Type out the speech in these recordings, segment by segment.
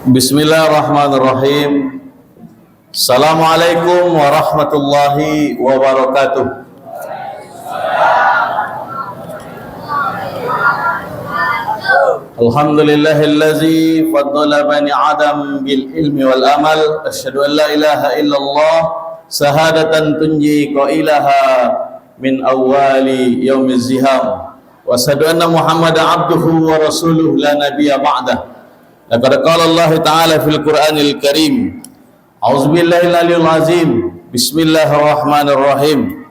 Bismillahirrahmanirrahim. Assalamualaikum warahmatullahi wabarakatuh. Alhamdulillahillazi faddala bani Adam bil ilmi wal amal. Asyhadu an la ilaha illallah sahadatan tunji qailaha min awwali yaumiz ziham. Wa asyhadu anna Muhammadan abduhu wa rasuluhu la nabiyya ba'dah. Laqad qala Allah Ta'ala fil Qur'anil Karim. A'udzubillahil aliyyil azim. Bismillahirrahmanirrahim.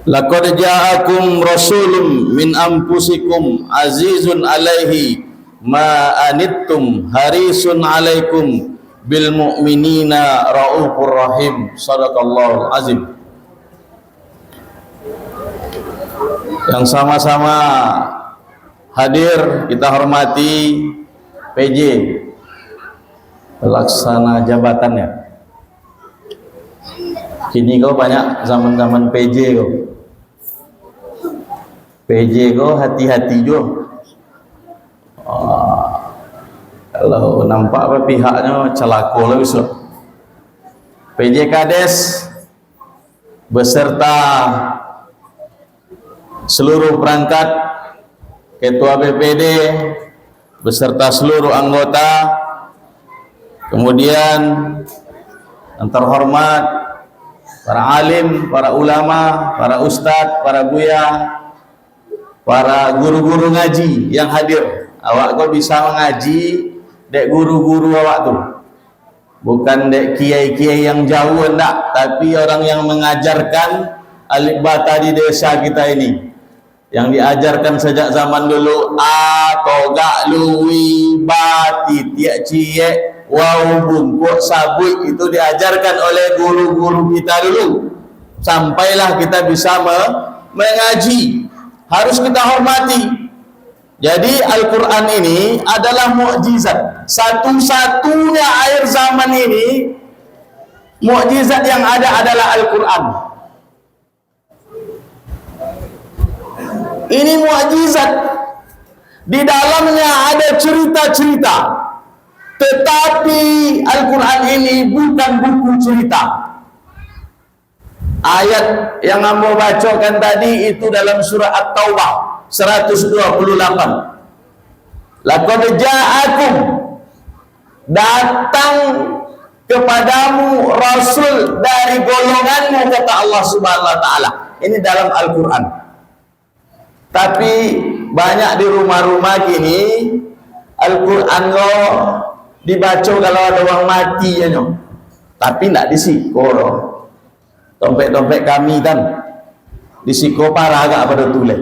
Laqad ja'akum rasulun min anfusikum azizun 'alaihi ma anittum harisun 'alaikum bil mu'minina raufur rahim. Shadaqallahul azim. Yang sama-sama hadir kita hormati PJ pelaksana jabatannya. Kini kau banyak zaman-zaman PJ kau. PJ kau hati-hati jo. Kalau nampak apa pihaknya celako lah besok. PJ Kades beserta seluruh perangkat, Ketua BPD beserta seluruh anggota, kemudian yang terhormat para alim, para ulama, para ustadz, para buya, para guru-guru ngaji yang hadir. Awak kau bisa mengaji dek guru-guru awak tu, bukan dek kiai-kiai yang jauh enggak, tapi orang yang mengajarkan alif bata di desa kita ini, yang diajarkan sejak zaman dulu toga luwi bati tiak ciek waw bungkuk sabuk, itu diajarkan oleh guru-guru kita dulu sampailah kita bisa mengaji. Harus kita hormati. Jadi Al-Quran ini adalah mukjizat. Satu-satunya akhir zaman ini mukjizat yang ada adalah Al-Quran. Ini mukjizat. Di dalamnya ada cerita-cerita. Tetapi Al-Quran ini bukan buku cerita. Ayat yang kamu bacakan tadi itu dalam surah At-Taubah 128. Laqad ja'akum, datang kepadamu rasul dari golonganmu, kata Allah Subhanahu wa taala. Ini dalam Al-Quran. Tapi banyak di rumah-rumah gini Al-Quran lo dibaca kalau ada orang mati ya nyok. Tapi tidak disiko lo. Dompet-dompet kami kan disiko parah agak pada tulis.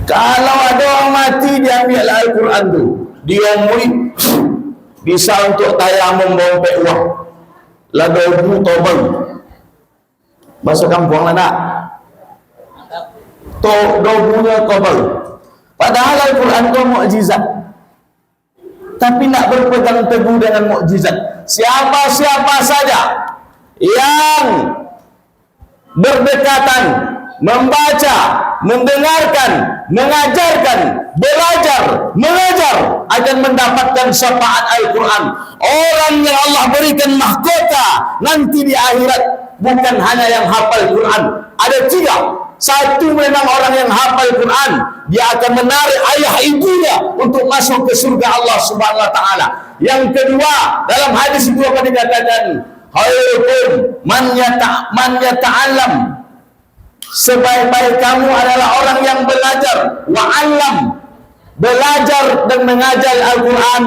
Kalau ada orang mati diambil Al-Quran tu, diomui bisa untuk tayamum dompet uang. Lagu tobel. Bahasa kampung lah nak. Dobunya kobel. Padahal Al-Quran itu mukjizat. Tapi nak berpegang teguh dengan mukjizat. Siapa-siapa saja yang berdekatan, membaca, mendengarkan, mengajarkan, belajar, mengajar, akan mendapatkan syafaat Al-Quran. Orang yang Allah berikan mahkota nanti di akhirat bukan hanya yang hafal Quran. Ada tiga. Satu, memang orang yang hafal Quran, dia akan menarik ayah ibunya untuk masuk ke surga Allah Subhanahu wa taala. Yang kedua, dalam hadis itu apa dikatakan? Khairukum man yata'allam. Sebaik-baik kamu adalah orang yang belajar, wa'allam, belajar dan mengajar Al-Quran,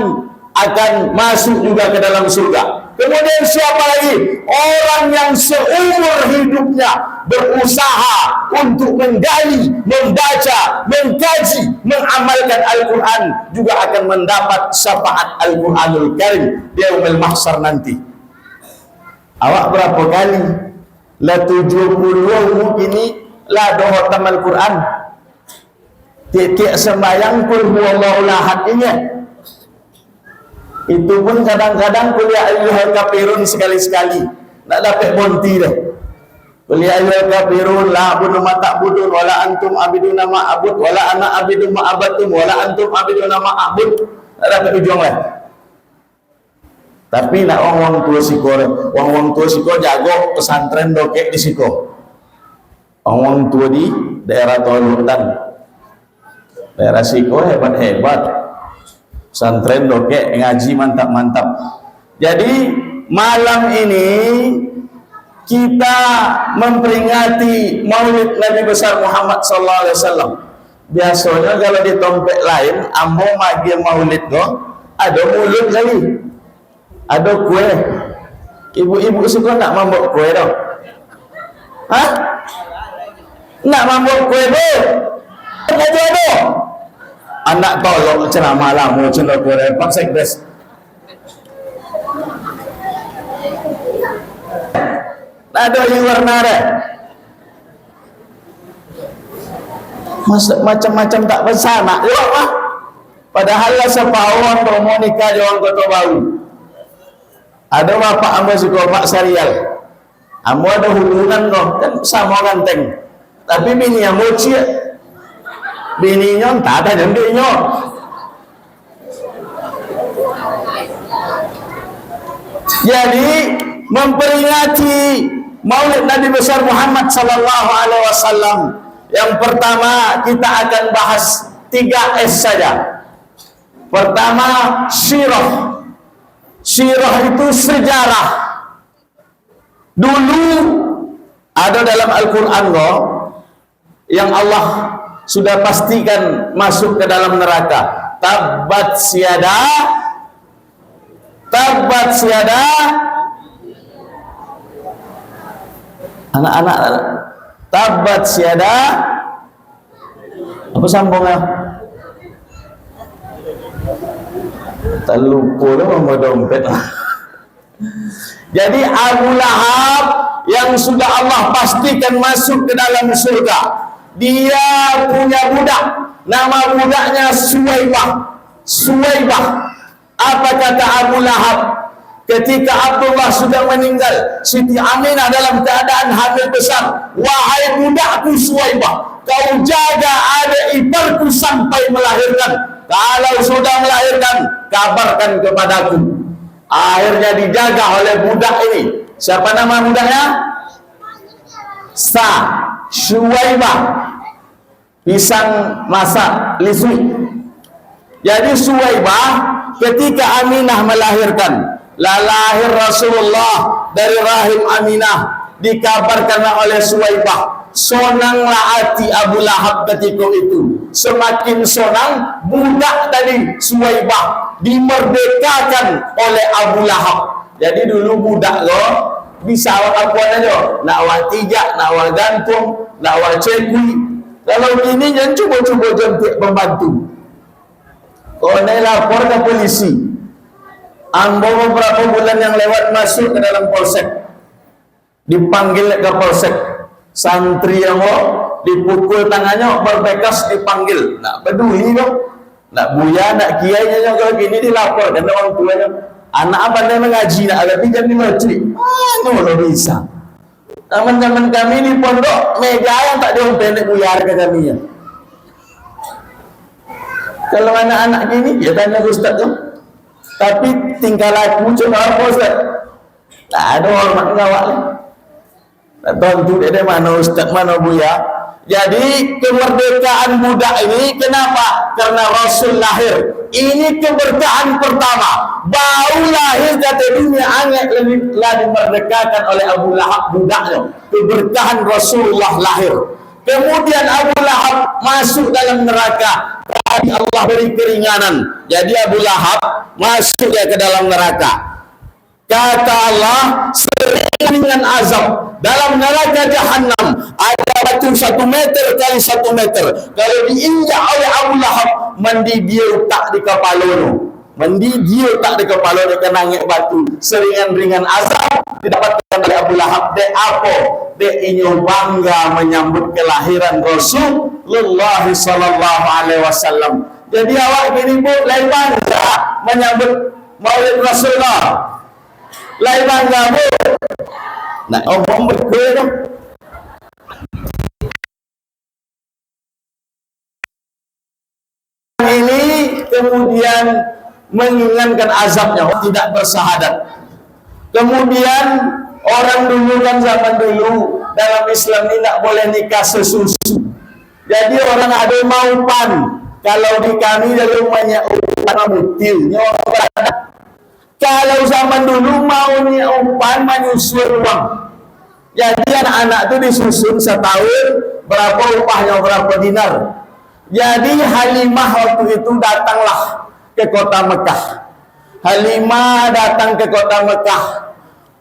akan masuk juga ke dalam surga. Kemudian siapa lagi? Orang yang seumur hidupnya berusaha untuk menggali, membaca, mengkaji, mengamalkan Al-Quran, juga akan mendapat syafaat Al-Quranul Karim di yaumil mahsyar nanti. Awak berapa kali? La 70 ini la doa tamal Quran. Tiap-tiap sembahyang kul huwallahu ahad ini. Itu pun kadang-kadang kuliah ayyuhal kafirun sekali-sekali. Nak dapat bonti dah. Qul ya ayyuhal kafirun la a'budu ma ta'budun wala antum abiduna ma a'bud wala ana abidu ma abattum wala antum abiduna ma a'bud. Ada ujung lah. Tapi nak wong tua siko, wong tua siko jago pesantren dokek di siko. Wong tua di daerah Tolutan, daerah siko hebat-hebat. Pesantren dokek ngaji mantap-mantap. Jadi malam ini kita memperingati Maulid Nabi besar Muhammad sallallahu alaihi wasallam. Biasanya kalau di tempat lain, ambo magi Maulid go, ada mulut kali. Ada kue. Ibu-ibu suka nak mambok kue dong. Hah? Nak mambok kue do? Nak do? Anak tolong ceramah lah mau cendak kue Pak Sekdes. Ada yang warna ada. Macam-macam tak besar nak jawab lah. Padahal lah sepawang mau nikah jawab Kota Baru. Ada bapak ambo suka Pak Sarial. Ambo ada hubungan kok kan sama ganteng. Tapi bini ambo cia. Bininya tak ada jendiknya. Jadi memperingati Maulid Nabi besar Muhammad sallallahu alaihi wasallam. Yang pertama kita akan bahas 3S saja. Pertama sirah. Sirah itu sejarah. Dulu ada dalam Al-Quran loh, yang Allah sudah pastikan masuk ke dalam neraka. Tabbat siada, anak-anak, tabbat siada, apa sambungnya? Terlupa sama dompet. Jadi Abu Lahab yang sudah Allah pastikan masuk ke dalam surga, dia punya budak, nama budaknya Suwaibah. Apa kata Abu Lahab ketika Abdullah sudah meninggal, Siti Aminah dalam keadaan hamil besar? Wahai budakku Suwaibah, kau jaga adik iparku sampai melahirkan. Kalau sudah melahirkan, kabarkan kepadaku. Akhirnya dijaga oleh budak ini. Siapa nama budaknya? Suwaibah. Pisang masak lisui. Jadi Suwaibah ketika Aminah melahirkan, lahir Rasulullah dari rahim Aminah, dikabarkan oleh Suwaibah. Sonanglah hati Abu Lahab ketika itu. Semakin sonang budak tadi Suwaibah dimerdekakan oleh Abu Lahab. Jadi dulu budak lo bisa apa aja, nak awak tijak, nak awak gantung, nak awak cekui. Kalau ini jangan cuba-cuba jemput pembantu. Kau naik lapor ke polisi. Ambo beberapa bulan yang lewat masuk ke dalam polsek, dipanggil ke polsek. Santri yang dipukul tangannya berbekas dipanggil, nak peduli dong, nak buya, nak kiainya kalau gini dilapor dan orang tuanya, anak apa dia mengaji nak ada pinjam di masjid, mana bisa. Teman-teman kami di pondok meja yang tak ada pendek buyar ke kami ya. Kalau anak-anak gini ya tanya Ustaz tu, tapi tingkah laku cuma apa Ustaz? Tak ada hormat ngawak. Tentu dia mana Ustaz, mana Buya. Jadi kemerdekaan budak ini kenapa? Karena Rasul lahir. Ini keberkahan pertama. Baru lahir kata dunia angin telah dimerdekakan oleh Abu Lahab budaknya. Keberkahan Rasulullah lahir. Kemudian Abu Lahab masuk dalam neraka. Tadi Allah beri keringanan. Jadi Abu Lahab masuk dia ke dalam neraka. Kata Allah, seringan azab dalam neraka Jahannam ada batu 1 meter kali 1 meter. Kalau diinjak oleh Abu Lahab, mandi dia tak di kepala. Mandi dia tak di kepala dia kena ngek batu. Seringan-ringan azab didapatkan oleh Abu Lahab. Dek apa? Dek inyo bangga menyambut kelahiran Rasulullah sallallahu alaihi wasallam. Jadi awak gini bu, lain bangga menyambut Maulid Rasulullah. Lain bangga bu. Nak omong berkue tu. ini kemudian menginginkan azabnya, tidak bersahadat. Kemudian orang dulu kan, zaman dulu dalam Islam ini tidak boleh nikah sesusu. Jadi orang ada mau pan, kalau di kami dari rumahnya umpan mutil. Kalau zaman dulu maunya umpan menyusul uang. Jadi anak-anak itu disusun setahun, berapa upahnya, berapa dinar. Jadi Halimah waktu itu datanglah ke kota Mekah. Halimah datang ke kota Mekah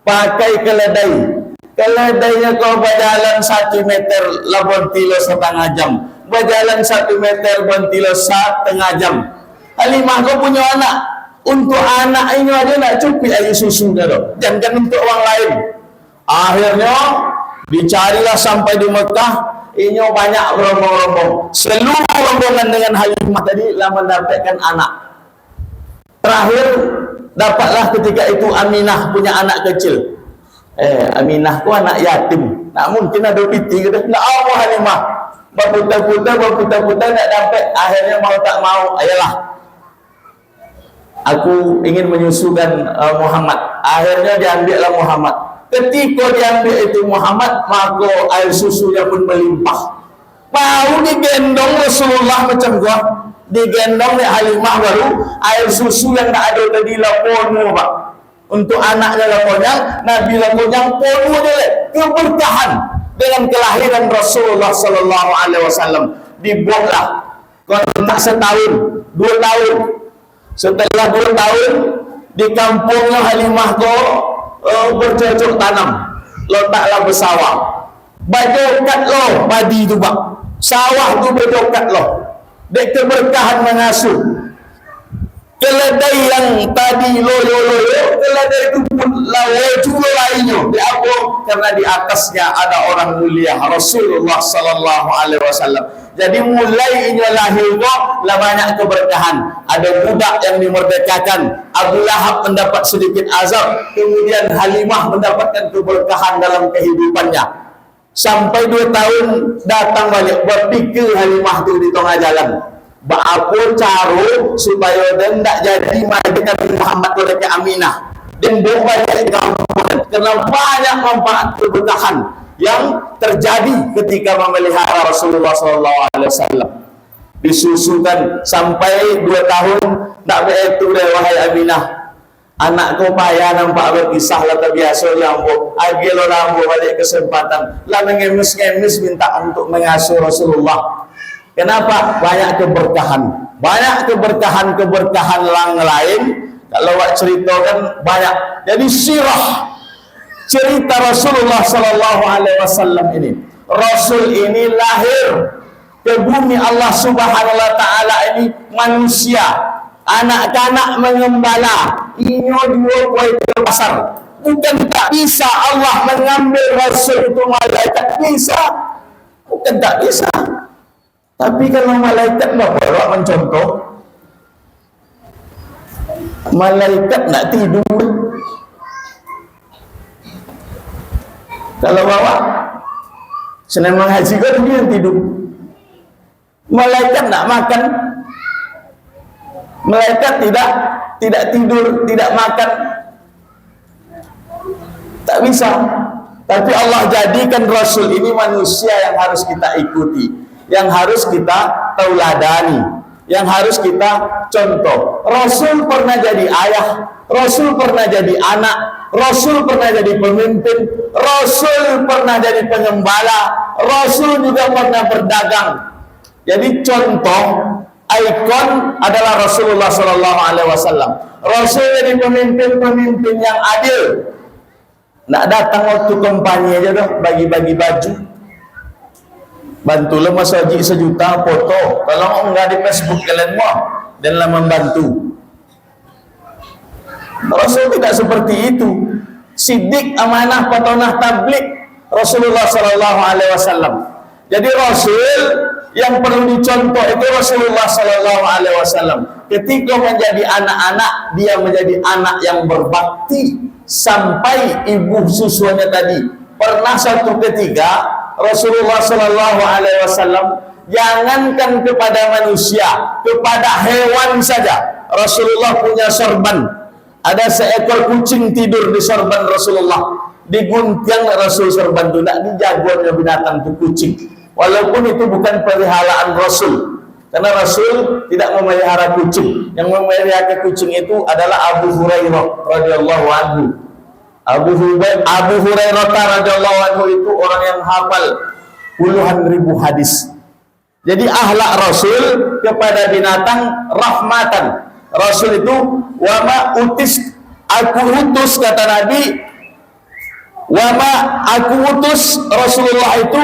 pakai keledai. Keledainya kau berjalan 1 meter lah bontilo setengah jam. Berjalan 1 meter bontilo setengah jam. Halimah kau punya anak. Untuk anak ini aja nak cukup air susu dulu. Jangan untuk orang lain. Akhirnya dicarilah sampai di Mekah. Ini banyak rombong-rombong. Seluruh rombongan dengan Halimah tadi lah mendapatkan anak. Terakhir dapatlah ketika itu Aminah punya anak kecil. Aminah ku anak yatim. Tak mungkin ada piti kata. Nak apa Halimah? Berputar-putar tak dapat. Akhirnya mau tak mau, ayolah. Aku ingin menyusukan Muhammad. Akhirnya diambillah Muhammad. Ketika diambil itu Muhammad, maka air susunya pun melimpah. Mau digendong Rasulullah macam gua, digendong oleh Halimah baru air susu yang tak ada tadi lapono pak. Untuk anaknya laponyang, Nabi laponyang pono dia keberkahan dengan kelahiran Rasulullah Sallallahu Alaihi Wasallam. Dibuatlah kontak setahun, 2 tahun. Setelah 2 tahun di kampungnya Halimah kau bercocok tanam, letaklah bersawah. Bajokat loh padi tu pak, sawah tu bajokat loh. Dek keberkahan mengasuh. Keledai yang tadi loyo, keledai itu pun lawa juga lainnya. Di apa? Karena di atasnya ada orang mulia Rasulullah Sallallahu Alaihi Wasallam. Jadi mulai ini lahir kok lah banyak keberkahan. Ada budak yang dimerdekakan. Abu Lahab mendapat sedikit azab. Kemudian Halimah mendapatkan keberkahan dalam kehidupannya. Sampai 2 tahun datang balik berpikir Halimah itu di tengah jalan. Apa cara supaya dia tidak jadi majikan Muhammad oleh Aminah. Dan banyak kegamparan. Karena banyak manfaat keberkahan yang terjadi ketika memelihara Rasulullah SAW. Disusukan sampai 2 tahun tak begitu deh wahai Aminah. Anakku payah nampak berkisah lah terbiasa lampu. Agilo lampu balik kesempatan. Lah mengemis-ngemis minta untuk mengasuh Rasulullah. Kenapa? Banyak keberkahan. Banyak keberkahan yang lain. Kalau wak ceritakan banyak. Jadi sirah cerita Rasulullah Sallallahu Alaihi Wasallam ini. Rasul ini lahir ke bumi Allah Subhanahu Wa Taala ini manusia. Anak-anak mengembala. Ini dua poin ke pasar. Bukan tak bisa Allah mengambil Rasul itu malaikat. Bisa. Bukan tak bisa. Tapi kalau malaikat bapak mencontoh, malaikat nak tidur. Kalau bawa senang mengaji kan dia tidur. Malaikat nak makan, malaikat tidak tidur, tidak makan, tak bisa. Tapi Allah jadikan Rasul ini manusia yang harus kita ikuti, yang harus kita tauladani, yang harus kita contoh. Rasul pernah jadi ayah, Rasul pernah jadi anak, Rasul pernah jadi pemimpin, Rasul pernah jadi pengembala, Rasul juga pernah berdagang. Jadi contoh, ikon adalah Rasulullah Sallallahu Alaihi Wasallam. Rasul jadi pemimpin yang adil. Nak datang waktu kampanye aja dah bagi-bagi baju. Bantulah Mas Haji 1 juta foto. Kalau enggak di Facebook kalian mau dan lah membantu. Rasul tidak seperti itu. Sidik, amanah, patonah, tablik Rasulullah Sallallahu Alaihi Wasallam. Jadi Rasul yang perlu dicontoh itu Rasulullah Sallallahu Alaihi Wasallam. Ketika menjadi anak-anak, dia menjadi anak yang berbakti sampai ibu susunya tadi. Pernah satu ketika Rasulullah Sallallahu Alaihi Wasallam Jangankan kepada manusia, kepada hewan saja. Rasulullah punya sorban. Ada seekor kucing tidur di sorban Rasulullah. Digunting Rasul sorban itu, tidak dijagonya binatang itu kucing. Walaupun itu bukan peliharaan Rasul. Karena Rasul tidak memelihara kucing. Yang memelihara kucing itu adalah Abu Hurairah radhiyallahu anhu. Abu Hurairah radhiyallahu anhu itu orang yang hafal puluhan ribu hadis. Jadi akhlak Rasul kepada binatang rahmatan. Rasul itu wama utis, aku utus, kata Nabi, wama aku utus Rasulullah itu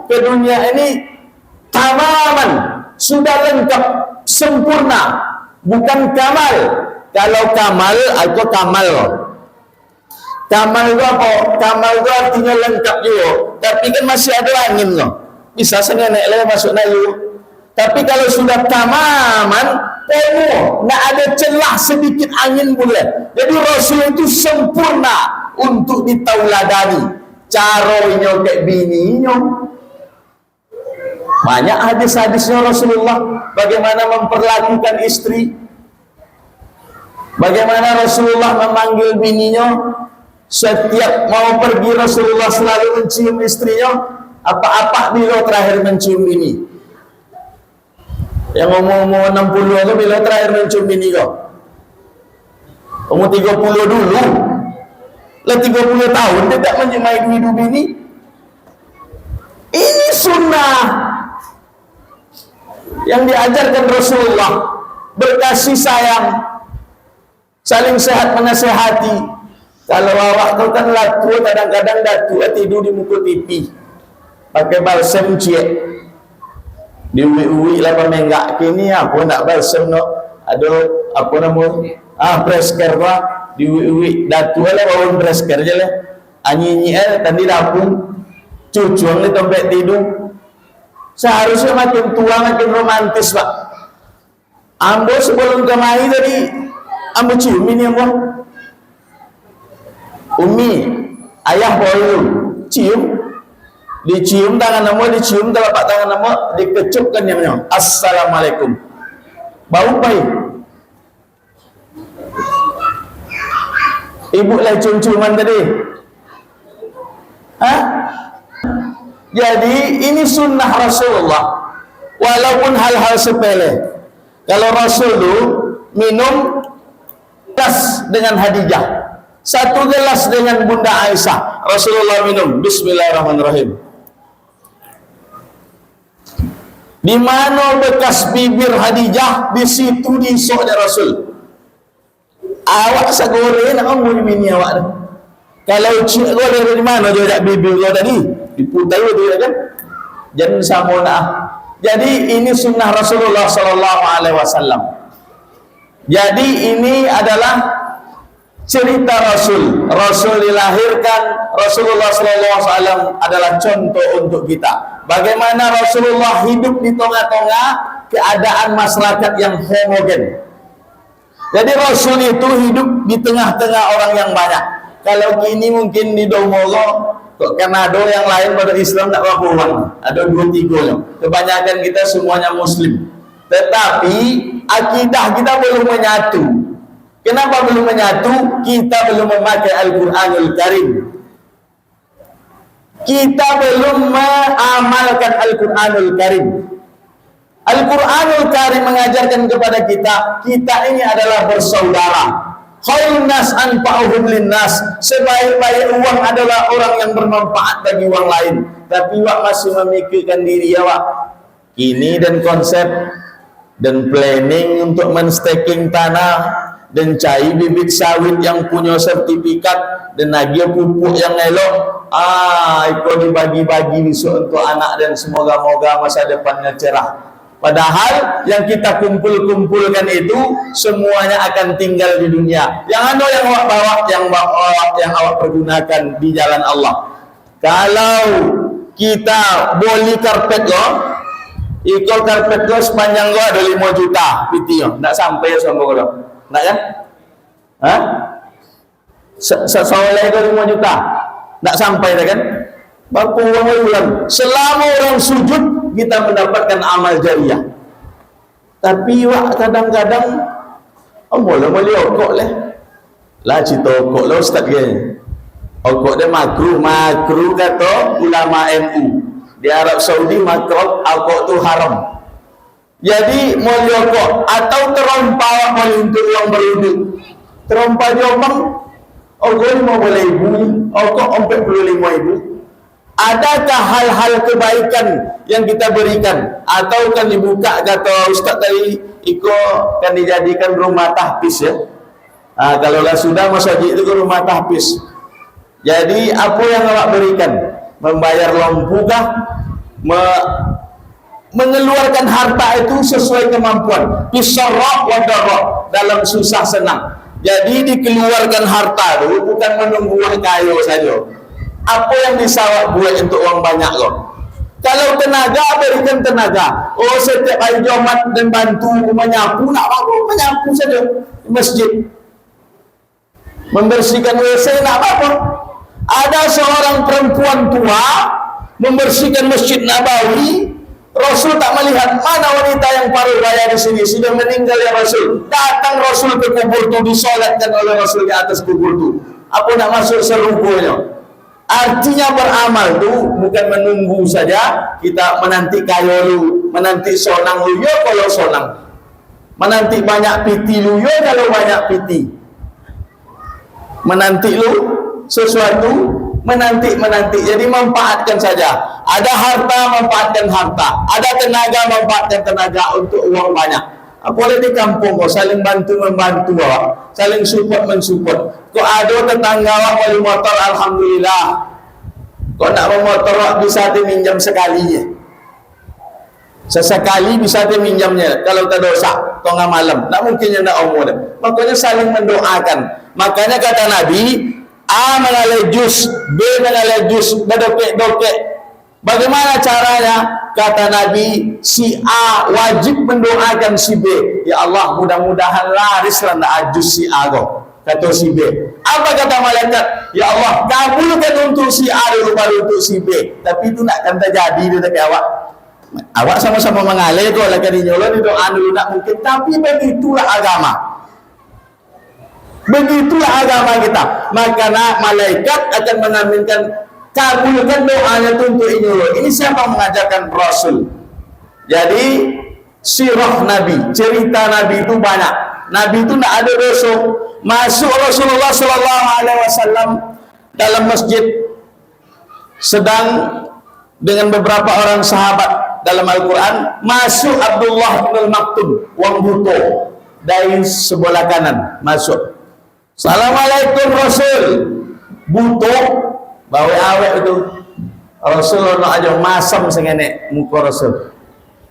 ke dunia ini tamaman, sudah lengkap, sempurna, bukan kamal. Kalau kamal, aku kamal. Kamal itu apa? Kamal itu artinya lengkap juga. Tapi kan masih ada angin loh. Bisa saya naik lagi masuk naik. Tapi kalau sudah tamaman, penuh, nggak ada celah sedikit angin boleh. Jadi Rasul itu sempurna untuk ditauladani. Caronya kayak bininya. Banyak hadis-hadisnya Rasulullah bagaimana memperlakukan istri, bagaimana Rasulullah memanggil bininya. Setiap mau pergi Rasulullah selalu mencium istrinya. Apa-apa bila terakhir mencium bini. Yang umur 60 itu bila terakhir mencium bini kau? Umur 30 dulu. Lah 30 tahun dia tak menyemai hidup bini. Ini sunnah yang diajarkan Rasulullah. Berkasih sayang, saling sehat menasehati. Kalau awak kau kan latu, kadang-kadang datu tidur di muka TV, pakai balsam ciek, diuwi-uwi lah pemenggak. Kini aku nak balsam no, ada apa namanya? Presker lah, diuwi-uwi datu lah bawang presker je lah. Anyi-nyi tadi dapung, cucuang di tempat tidur. Seharusnya makin tua makin romantis pak. Ambo sebelum kemari tadi, ambo cium ini ambo. Umi, ayah boleh cium, dicium tangan nama, dicium telapak tangan nama, dikecupkan yang namanya Assalamualaikum. Bau baik. Ibu lah cium-ciuman tadi. Hah? Jadi ini sunnah Rasulullah. Walaupun hal-hal sepele. Kalau Rasul minum gelas dengan Hadijah, satu gelas dengan Bunda Aisyah, Rasulullah minum Bismillahirrahmanirrahim. Di mana bekas bibir Hadijah, di situ disoknya Rasul. Awak segoreng nak ngomong bini awak dah. Kalau cik goreng dari mana dia tak bibir kau tadi? Diputai tu kan? Jangan sama nak. Jadi ini sunnah Rasulullah sallallahu alaihi wasallam. Jadi ini adalah cerita Rasul. Rasul dilahirkan, Rasulullah sallallahu alaihi wasallam adalah contoh untuk kita. Bagaimana Rasulullah hidup di tengah-tengah keadaan masyarakat yang homogen. Jadi Rasul itu hidup di tengah-tengah orang yang banyak. Kalau kini mungkin di Domolo, Kanada yang lain pada Islam tak berapa orang. Ada 2-3 kebanyakan kita semuanya Muslim. Tetapi akidah kita belum menyatu. Kenapa belum menyatu? Kita belum memakai Al-Quranul Karim. Kita belum mengamalkan Al-Quranul Karim. Al-Quranul Karim mengajarkan kepada kita, kita ini adalah bersaudara. Khairun nas anfa'uhum linnas. Sebaik-baik uang adalah orang yang bermanfaat bagi orang lain. Tapi awak masih memikirkan diri awak. Ini dan konsep dan planning untuk men-staking tanah dan cari bibit sawit yang punya sertifikat dan lagi pupuk yang elok. Itu dibagi-bagi besok untuk anak dan semoga-moga masa depannya cerah. Padahal yang kita kumpul-kumpulkan itu semuanya akan tinggal di dunia. Yang ada yang awak bawa, yang awak pergunakan di jalan Allah. Kalau kita beli karpet lo, ikut karpet lo sepanjang lo ada 5 juta, piti yo, tak sampai sama lo, tak kan? Hah? Soalnya itu 5 juta, tak sampai, tak kan? Berapa orang selama orang sujud kita mendapatkan amal jariah. Tapi kadang-kadang mula okok lah cerita okok lah ustaz dia. Okok dia makruh kata ulama MU di Arab Saudi, makruh okok tu haram. Jadi mula okok atau terompah boleh untuk orang berwuduk. Terompah jomang okok 50,000, okok 45,000. Adakah hal-hal kebaikan yang kita berikan atau kan dibuka kata ustaz tadi ikut kan dijadikan rumah tahfiz ya. Kalaulah sudah masjid itu rumah tahfiz. Jadi apa yang awak berikan? Membayar lampu kah? Mengeluarkan harta itu sesuai kemampuan. Bisarra wa darra, dalam susah senang. Jadi dikeluarkan harta itu bukan menunggu kaya saja. Apa yang bisa buat untuk orang banyak loh. Kalau tenaga, berikan tenaga. Oh, setiap hari Jumat dan bantu menyapu, nak apa menyapu saja di masjid. Membersihkan WC, nak apa. Ada seorang perempuan tua membersihkan Masjid Nabawi. Rasul tak melihat mana wanita yang paruh baya di sini, sudah meninggal ya Rasul. Datang Rasul ke kubur itu, disolatkan oleh Rasul di atas kubur itu. Apa nak masuk serukunya? Artinya beramal tu bukan menunggu saja kita menanti kaya lu, menanti sonang lu yo kalau sonang, menanti banyak piti lu yo kalau banyak piti, menanti lu sesuatu menanti. Jadi manfaatkan saja. Ada harta, manfaatkan harta. Ada tenaga, manfaatkan tenaga untuk uang banyak. Apalagi di kampung kau saling membantu awak, saling mensupport. Kau ada tetangga awak wali motor, alhamdulillah. Kau nak bermotor awak bisa diminjam sekalinya. Sesekali bisa diminjamnya. Kalau tak dosa, tengah malam, tak mungkin yang nak umur. Makanya saling mendoakan. Makanya kata Nabi, A mengalir jus, B mengalir jus, berdokek-dokek. Bagaimana caranya? Kata Nabi, si A wajib mendoakan si B. Ya Allah, mudah-mudahan larislah nak jus si A kau. Kata si B. Apa kata malaikat? Ya Allah, kabulkan untuk si A dulu baru untuk si B. Tapi itu nak akan terjadi di dekat awak. Awak sama-sama mengalir tu, oleh kerana Allah ni doa dulu nak mungkin. Tapi begitulah agama. Begitulah agama kita. Maka malaikat akan mengaminkan, kabulkan doanya untuk ini. Ini siapa mengajarkan Rasul? Jadi sirah Nabi, cerita Nabi itu banyak. Nabi itu tidak ada dosa. Masuk Rasulullah SAW dalam masjid, sedang dengan beberapa orang sahabat dalam Al-Quran. Masuk Abdullah bin Maktum, wang butuh dari sebelah kanan masuk. Assalamualaikum Rasul. Butuh bawa awet itu. Rasul nak aja masam sengene muka Rasul.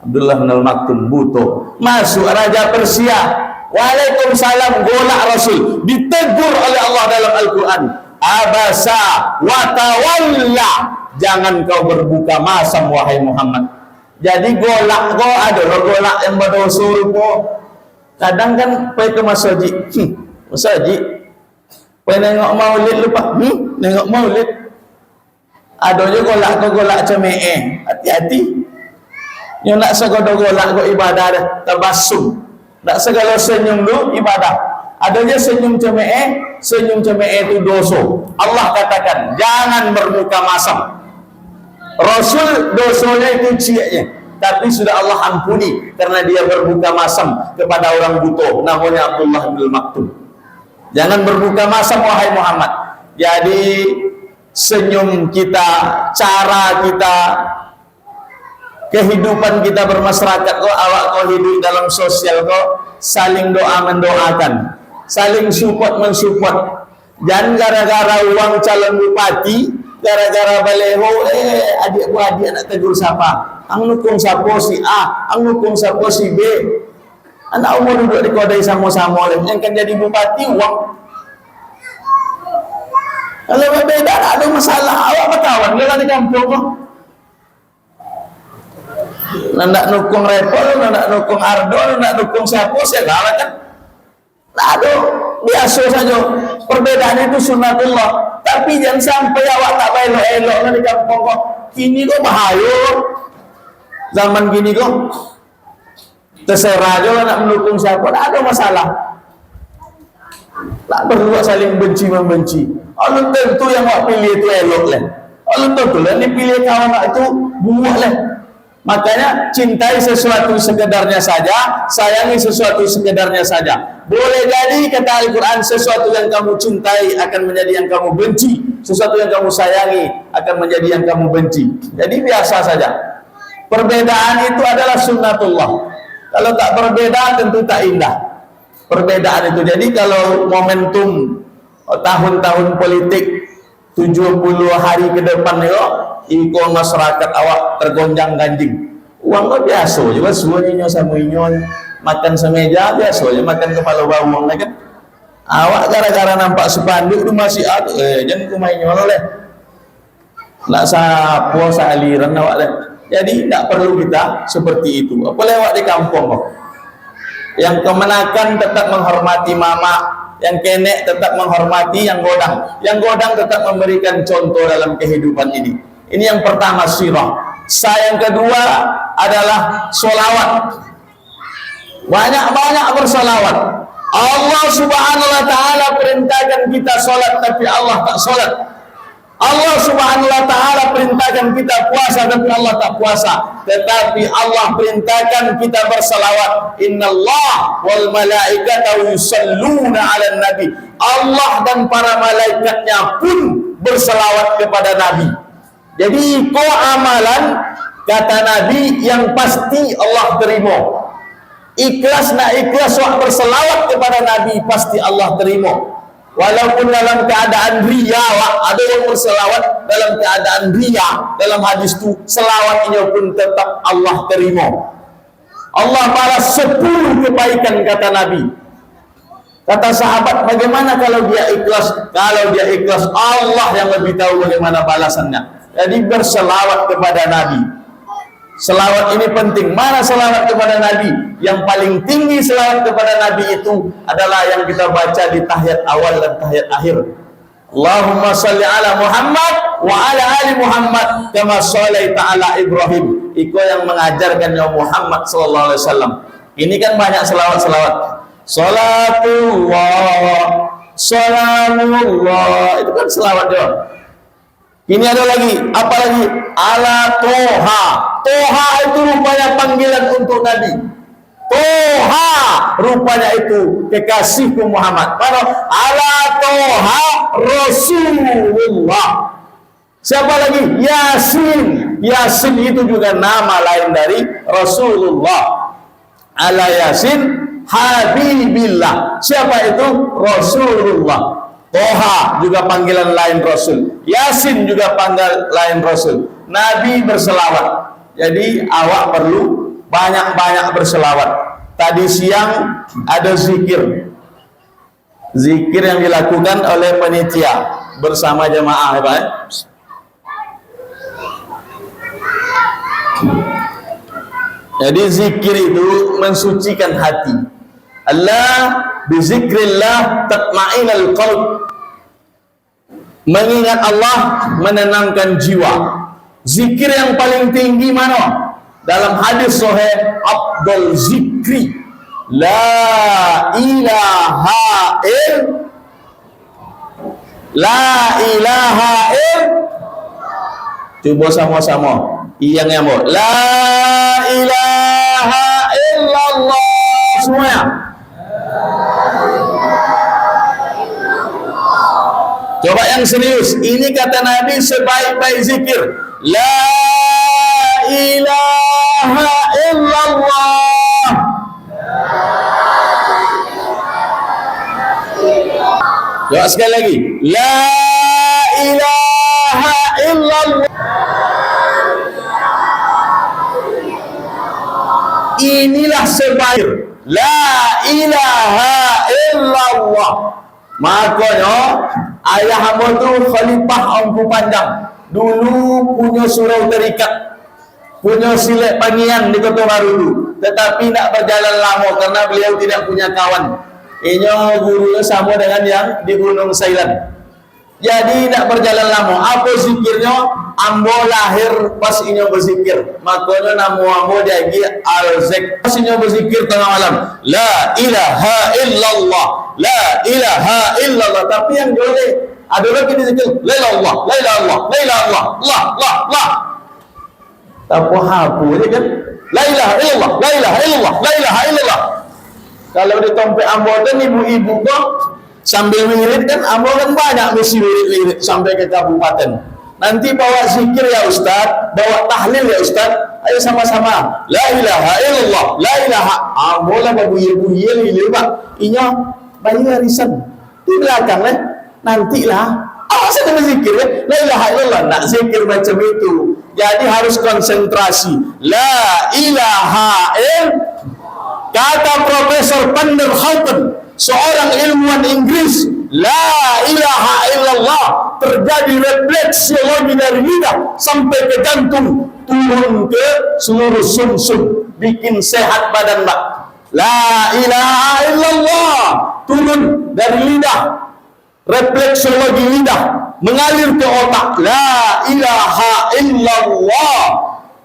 Abdullah bin Maktum butuh. Masuk Raja Persia. Waalaikumsalam, golak Rasul. Ditegur oleh Allah dalam Al-Quran. Abasa wa tawalla. Jangan kau berbuka masam wahai Muhammad. Jadi golak kau adalah golak yang berdosa rupa. Kadang kan pergi ke masjid. Masjid. Pergi nengok maulid lupa. Nengok maulid. Ada je golak kau golak cemeh. Hati-hati. Yang nak segodo golak kau ibadah dah. Tabasum. Tak segala senyum lu ibadah. Adanya senyum cemeh itu dosa. Allah katakan jangan bermuka masam. Rasul dosanya itu cieknya, tapi sudah Allah ampuni karena dia bermuka masam kepada orang butuh. Namanya Abdullah bin Maktum. Jangan bermuka masam wahai Muhammad. Jadi senyum kita, cara kita, kehidupan kita bermasyarakat kok, awak kau hidup dalam sosial kok, saling doa mendoakan, saling support mensupport. Jangan gara-gara uang calon bupati, gara-gara baleho, adik beradik nak tegur siapa, ang nukung siapa si A, ang nukung siapa si B. Anak umur duduk di kodai sama-sama oleh yang kan jadi bupati uang. Kalau berbeda tak ada masalah, awak berkawan dia di kampung kok. Nak nukung Repol, nak nukung Ardo, nak nukung siapa, saya kalah kan. Tak ada biasa saja. Perbedaan itu sunnatullah. Tapi jangan sampai awak tak elok-elok di kampung kok. Kini kok bahaya. Zaman gini kok terserah aja nak mendukung siapa, tak ada masalah. Tak perlu saling benci-membenci. Allah tentu yang awak pilih itu elok lah. Allah tentu lah pilih kawan itu buah lah. Makanya cintai sesuatu sekedarnya saja, sayangi sesuatu sekedarnya saja. Boleh jadi kata Al-Quran, sesuatu yang kamu cintai akan menjadi yang kamu benci, sesuatu yang kamu sayangi akan menjadi yang kamu benci. Jadi biasa saja. Perbedaan itu adalah sunnatullah. Kalau tak berbeda tentu tak indah perbedaan itu. Jadi kalau momentum tahun-tahun politik 70 hari ke depan iko masyarakat awak tergonjang ganjing. Uang kok biasa juga semuanya sama inyon makan semeja biasa aja makan kepala bawang kan. Awak gara-gara nampak spanduk tu masih ada jangan kumainyon oleh. Nak sapo aliran awak leh. Jadi tidak perlu kita seperti itu. Apa lewat di kampung kok. Yang kemenakan tetap menghormati mama, yang kenek tetap menghormati yang godang. Yang godang tetap memberikan contoh dalam kehidupan ini. Ini yang pertama sirah. Yang kedua adalah sholawat. Banyak-banyak bersolawat. Allah subhanahu wa ta'ala perintahkan kita sholat, tapi Allah tak sholat. Allah subhanahu wa ta'ala perintahkan kita puasa, tapi Allah tak puasa. Tetapi Allah perintahkan kita bersalawat. Innallah wal malaikata yusalluna 'alan nabi. Allah dan para malaikatnya pun bersalawat kepada Nabi. Jadi ko amalan kata Nabi yang pasti Allah terima. Ikhlas nak ikhlas wak bersalawat kepada Nabi pasti Allah terima. Walaupun dalam keadaan riya, ada yang berselawat dalam keadaan riya. Dalam hadis itu, selawatnya pun tetap Allah terima. Allah balas 10 kebaikan kata Nabi. Kata sahabat, bagaimana kalau dia ikhlas? Kalau dia ikhlas, Allah yang lebih tahu bagaimana balasannya. Jadi berselawat kepada Nabi. Selawat ini penting. Mana selawat kepada Nabi? Yang paling tinggi selawat kepada Nabi itu adalah yang kita baca di tahiyat awal dan tahiyat akhir. Allahumma salli ala Muhammad wa ala ali Muhammad kama shallaita ala Ibrahim. Iko yang mengajarkan ya Muhammad sallallahu alaihi wasallam. Ini kan banyak selawat-selawat. Salatullah, salamullah. Itu kan selawat dia. Ini ada lagi, apa lagi? Ala Toha. Toha itu rupanya panggilan untuk Nabi. Toha rupanya itu kekasihku Muhammad. Mana? Ala Toha Rasulullah. Siapa lagi? Yasin. Yasin itu juga nama lain dari Rasulullah. Ala Yasin Habibillah. Siapa itu? Rasulullah. Toha juga panggilan lain Rasul. Yasin juga panggilan lain Rasul. Nabi berselawat. Jadi awak perlu banyak-banyak berselawat. Tadi siang ada zikir. Zikir yang dilakukan oleh panitia bersama jemaah, ya Pak. Jadi zikir itu mensucikan hati. Allah bizikrillah tatma'innul qalb. Mengingat Allah menenangkan jiwa. Zikir yang paling tinggi mana? Dalam hadis sahih, afdal zikri la ilaha coba sama-sama yang mau la ilaha illallah semuanya. Coba yang serius. Ini kata Nabi sebaik-baik zikir. La ilaha illallah. Coba sekali lagi. La ilaha illallah. Inilah sebaik. La ilaha illallah. Makanya ayah hamba tu khalifah Ampu Panjang. Dulu punya surau terikat, punya silek panian di Kota Baru itu. Tetapi nak berjalan lama karena beliau tidak punya kawan. Inyo gurunya sama dengan yang di Gunung Sailan. Jadi tidak berjalan lama. Apa zikirnya? Ambo lahir pas inyo berzikir. Makanya nama ambo diagi al-zik. Pas inyo berzikir tengah malam. La ilaha illallah. La ilaha illallah. Tapi yang boleh ada lagi di zikir. La ilaha illallah. La ilaha illallah. La ilaha illallah. La la la. Apa hapu je kan? La ilaha illallah. La ilaha illallah. La ilaha illallah. Kalau di tempat ambo tu ibu-ibu kok sambil wirid kan, ambo kan banyak mesti wirid sampai ke kabupaten. Nanti bawa zikir ya Ustaz, bawa tahlil ya Ustaz. Ayo sama-sama. La ilaha illallah, la ilaha. Ambo lah babuye-buye lili Pak. Inya bayi warisan. Di belakang lah. Nantilah. Awas ada berzikir ya. La ilaha illallah. Nak zikir macam itu. Jadi harus konsentrasi. La ilaha illallah. Kata Profesor Van der Houten, seorang ilmuwan Inggris, la ilaha illallah terjadi refleksiologi dari lidah sampai ke jantung, turun ke seluruh sumsum, bikin sehat badan Mbak. La ilaha illallah turun dari lidah, refleksiologi lidah mengalir ke otak. La ilaha illallah,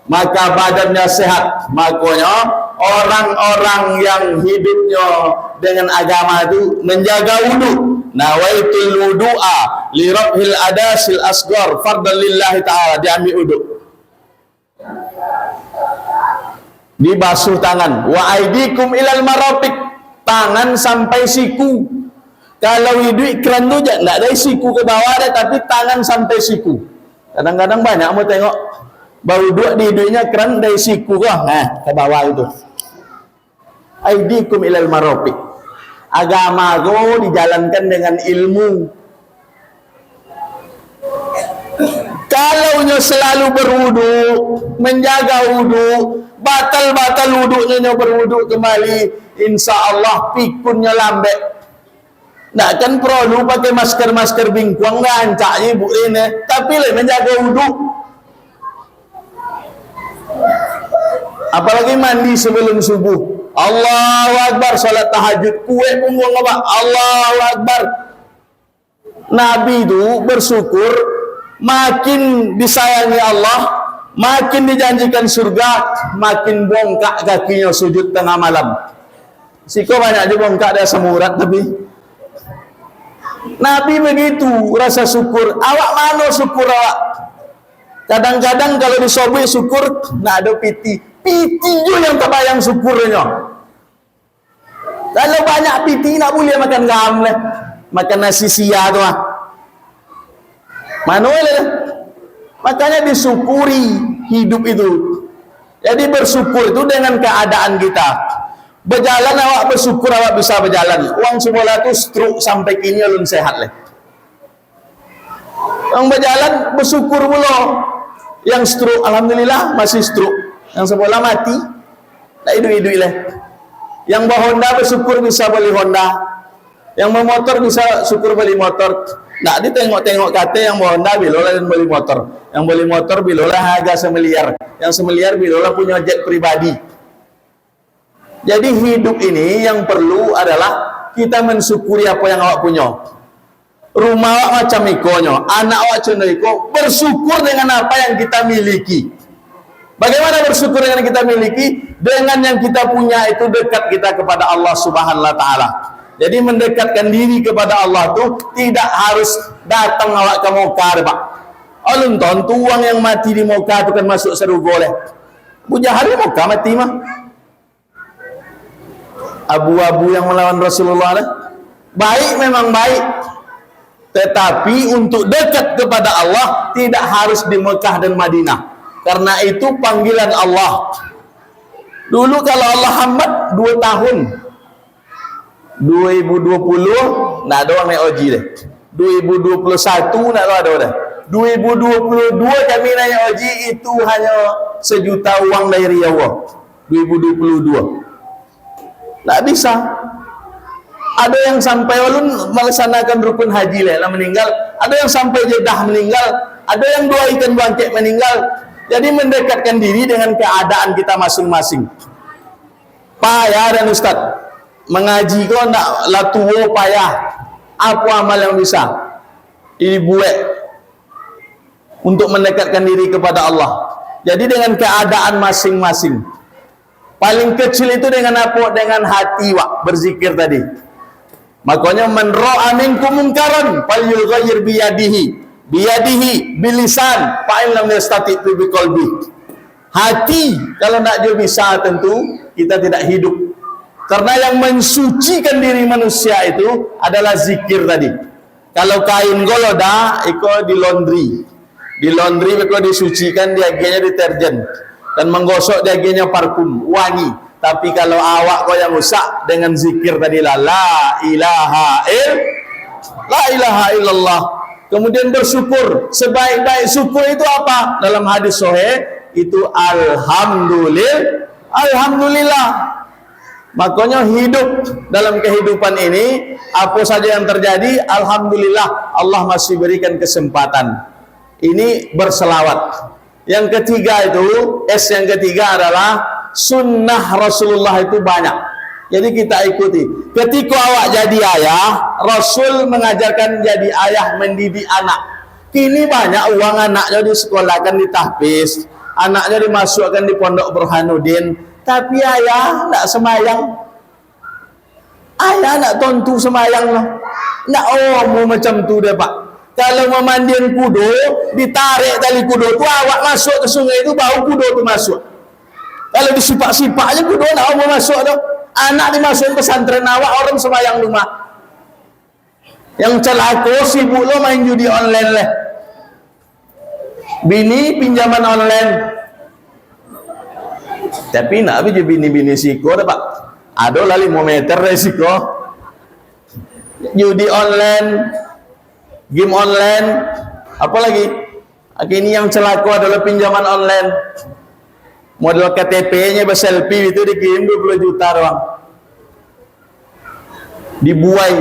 maka badannya sehat. Makanya orang-orang yang hidupnya dengan agama itu menjaga wudu. Nawaitul wudu'a li rabhil adasil asghar fardan lillahi ta'ala, diambil wudu. Dibasuh tangan. Wa aidikum ilal marafiq, tangan sampai siku. Kalau hidup keran tu tak dari siku ke bawah ada, tapi tangan sampai siku. Kadang-kadang banyak mau tengok baru dua di hidupnya keran dari siku ke bawah itu. Aidikum ilal marafiq. Agama go dijalankan dengan ilmu. Kalau nyo selalu berwudu, menjaga wudu, batal-batal wudunya nyo berwudu kembali, insya Allah pikunnya lambek. Nak kan perlu pakai masker bingkuang dah ancaknya ibu ini, tapi le menjaga wudu. Apalagi mandi sebelum subuh. Allahu Akbar, salat tahajud, kue punggung apa? Allahu Akbar. Nabi itu bersyukur, makin disayangi Allah, makin dijanjikan surga, makin bongkak kakinya sujud tengah malam. Siko banyak aja bongkak dia semurat tapi Nabi begitu rasa syukur. Awak mana syukur awak? Kadang-kadang kalau disobek syukur, nak ada piti. Piti juga yang terbayang syukurnya. Kalau banyak piti, nak boleh makan gam lah. Makan nasi sia tu lah. Manual lah. Makanya disyukuri hidup itu. Jadi bersyukur itu dengan keadaan kita. Berjalan awak bersyukur awak bisa berjalan. Uang semula tu stroke sampai kini belum sehat lah. Yang berjalan bersyukur mula. Yang stroke, alhamdulillah masih stroke. Yang semula mati, tak hidup-hidup lah. Yang bawa Honda bersyukur bisa beli Honda. Yang bawa motor bisa syukur beli motor. Nak ditengok-tengok kata yang bawa Honda bilolah dan beli motor. Yang beli motor bilolah harga semiliar. Yang semiliar bilolah punya jet pribadi. Jadi hidup ini yang perlu adalah kita mensyukuri apa yang awak punya. Rumah awak macam ikonyo, anak awak macam iko, bersyukur dengan apa yang kita miliki. Bagaimana bersyukur dengan yang kita miliki? Dengan yang kita punya itu dekat kita kepada Allah Subhanahu wa taala. Jadi mendekatkan diri kepada Allah tu tidak harus datang awak ke Mekah, Pak. Alun ton tuang yang mati di Mekah tu kan masuk surga leh. Abu Jahal di Mekah mati mah. Abu-abu yang melawan Rasulullah lah. Baik memang baik. Tetapi untuk dekat kepada Allah tidak harus di Mekah dan Madinah. Karena itu panggilan Allah. Dulu kalau Allah hambat 2 tahun 2020 nak ada orang naik haji deh. 2021 nak ada dah. 2022 kami naik haji itu hanya 1 juta uang dari Riyadh. 2022 tak bisa. Ada yang sampai ulun melaksanakan rukun haji lah meninggal. Ada yang sampai Jeddah meninggal. Ada yang 2 ikan bangkit meninggal. Jadi mendekatkan diri dengan keadaan kita masing-masing. Pak ya dan Ustaz, mengaji kau nak lah tua payah. Apa amal yang bisa dibuat untuk mendekatkan diri kepada Allah? Jadi dengan keadaan masing-masing. Paling kecil itu dengan apa? Dengan hati wak berzikir tadi. Makanya man ra'a minkum munkaran falyughayyir biyadihi bilisan fa in lam yastati bi qalbi. Hati kalau nak dia bisa, tentu kita tidak hidup. Karena yang mensucikan diri manusia itu adalah zikir tadi. Kalau kain goloda iko di laundry. Di laundry iko disucikan, diagenya deterjen dan menggosok diagenya parfum wangi. Tapi kalau awak kau yang rusak dengan zikir tadi la ilaha illallah. Kemudian bersyukur. Sebaik-baik syukur itu apa? Dalam hadis sahih itu alhamdulillah. Makanya hidup dalam kehidupan ini, apa saja yang terjadi, alhamdulillah, Allah masih berikan kesempatan. Ini berselawat. Yang ketiga itu, yang ketiga adalah sunnah Rasulullah itu banyak. Jadi kita ikuti. Ketika awak jadi ayah, Rasul mengajarkan jadi ayah mendidik anak. Kini banyak uang anaknya disekolahkan di tahfiz, anaknya dimasukkan di pondok Burhanuddin, tapi ayah nak semayang, ayah nak tontu semayang lah, nak mau macam tu deh pak. Kalau memandian kudo, ditarik tali kudo tu, awak masuk ke sungai itu, bau kudo tu masuk. Kalau disipak-sipak aja kudo, nak mau masuk tu, anak dimasukin pesantren awak, orang semayang rumah. Yang celaka sibuk lo main judi online lah, bini pinjaman online. Tapi nak je bini-bini siko dah pak. Ada lah 5 meter resiko. Judi online, game online, apa lagi? Ini yang celaka adalah pinjaman online. Model KTP-nya berselfie itu dikirim 20 juta doang. Dibuai.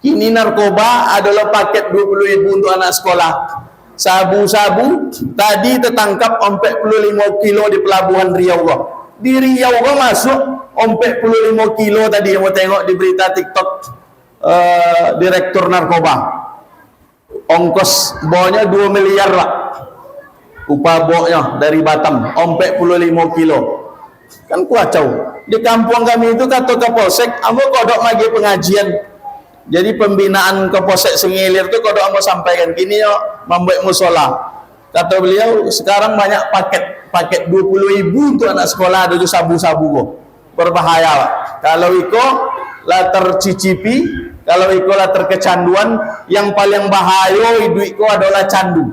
Ini narkoba adalah paket 20.000 untuk anak sekolah. Sabu-sabu tadi tertangkap 45 kilo di pelabuhan Riau. Di Riau masuk 45 kilo tadi yang mau tengok di berita TikTok direktur narkoba. Ongkos bawanya 2 miliar lah. Upah bawanya dari Batam 45 kilo. Kan kuacau. Di kampung kami itu kata Kapolsek, ambo kodok lagi pengajian. Jadi pembinaan Kapolsek Sengilir itu kodok ambo sampaikan gini yo, membuat musola. Kata beliau sekarang banyak paket 20.000 untuk anak sekolah, ada sabu-sabu kok. Berbahaya Pak. Kalau iko lah tercicipi, kalau iko lah terkecanduan, yang paling bahaya hidup iko adalah candu.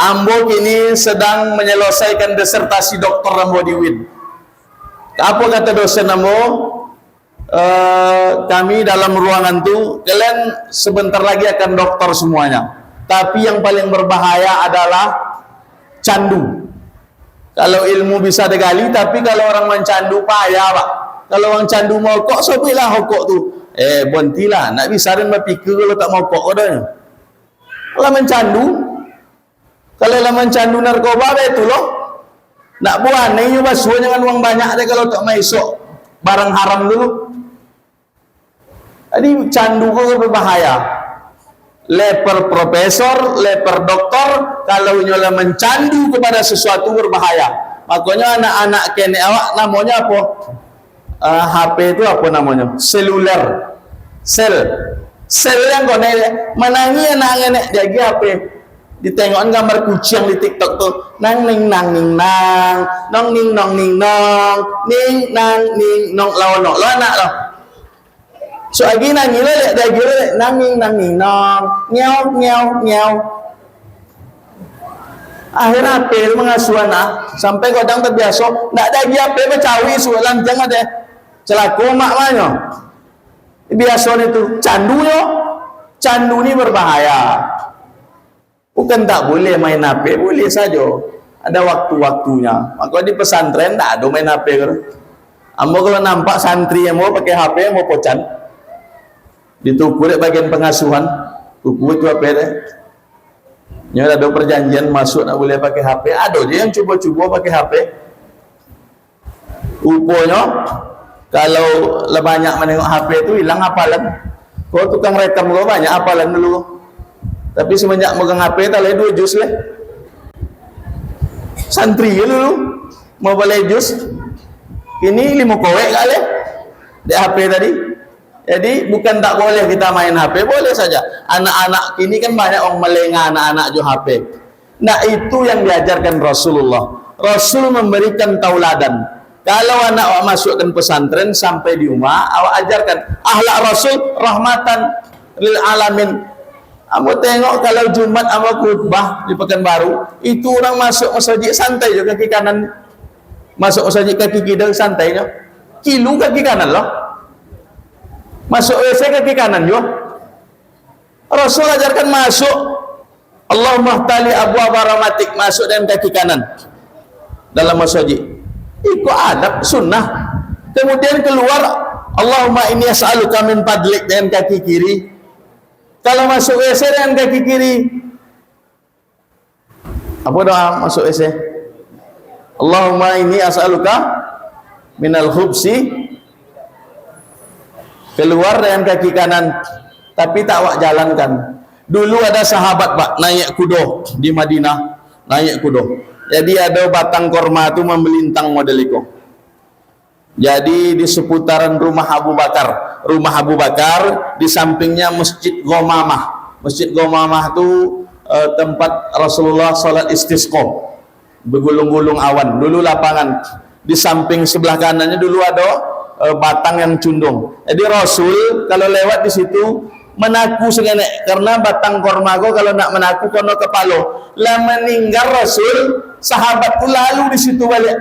Ambo kini sedang menyelesaikan disertasi doktor ambo di UIN. Apa kata dosen ambo? Kami dalam ruangan itu, kalian sebentar lagi akan dokter semuanya. Tapi yang paling berbahaya adalah candu. Kalau ilmu bisa digali, tapi kalau orang mencandu payah pak. Kalau orang candu mau kok, sobilah hokok tu. Bontilah, nak bisa dan berpikir kalau tak mau kok kodanya. Kalau mencandu, kalau mencandu narkoba itu loh. Nak buat ni basuh jangan uang banyak deh kalau tak masuk barang haram dulu. Jadi candu kok berbahaya. Leper profesor, leper doktor, kalau nyola mencandu kepada sesuatu berbahaya. Makanya anak-anak kene awak namanya apa? HP itu apa namanya? Seluler. Sel yang kone menangi anak-anak jadi HP. Ditengokkan gambar kucing di TikTok tuh, nang ning nang ning nang, nong ning nong ning nong, ning nang ning nong lawan lo anak lo. So lagi nangi lo lihat dia gila nang ning nong, nyaw. Akhirnya HP mengasuh anak sampai kadang terbiasa, nak ada HP bercawi sualan jangan deh, celaka mak mana. Biasa itu candu ini berbahaya. Bukan tak boleh main HP, boleh saja. Ada waktu-waktunya. Maka di pesantren tak ada main HP. Ambo kalau nampak santri yang mau pakai HP, mau pocan. Ditukur bagian pengasuhan, tukur itu HP deh. Nya ada perjanjian masuk tak boleh pakai HP. Ada je yang cuba-cuba pakai HP. Rupanya Kalau lah banyak menengok HP itu hilang hafalan. Kau tukang rekam kau banyak hafalan dulu. Tapi semenjak megang HP tak lagi 2 juz lah. Santri dulu mau boleh juz. Ini 5 kowek kali di HP tadi. Jadi bukan tak boleh kita main HP, boleh saja. Anak-anak ini kan banyak orang melengah anak-anak jo HP. Nah itu yang diajarkan Rasulullah. Rasul memberikan tauladan. Kalau anak awak masukkan pesantren sampai di rumah, awak ajarkan akhlak Rasul rahmatan lil alamin. Kamu tengok kalau Jumat sama khutbah di Pekanbaru, itu orang masuk masjid santai je kaki kanan. Masuk masjid kaki kiri santainya. Kilu kaki kanan loh. Masuk WC kaki kanan juga. Rasul ajarkan masuk Allahumma tali abwaab rahmatik, masuk dengan kaki kanan dalam masjid. Ikut adab sunnah. Kemudian keluar Allahumma inni as'aluka min fadlik dengan kaki kiri. Kalau masuk WC dengan kaki kiri, apa doa masuk WC? Allahumma inni as'aluka minal khubsi, keluar dengan kaki kanan, tapi tak awak jalankan. Dulu ada sahabat Pak naik kudo di Madinah, naik kudo. Jadi ada batang korma itu membelintang model itu. Jadi di seputaran rumah Abu Bakar di sampingnya Masjid Ghamamah. Masjid Ghamamah itu tempat Rasulullah salat istisqa, bergulung-gulung awan. Dulu lapangan. Di samping sebelah kanannya dulu ada batang yang cundung. Jadi Rasul kalau lewat di situ menaku segenek, karena batang korma kalau nak menaku kono kepalo. Lah meninggal Rasul, sahabatku lalu di situ balik.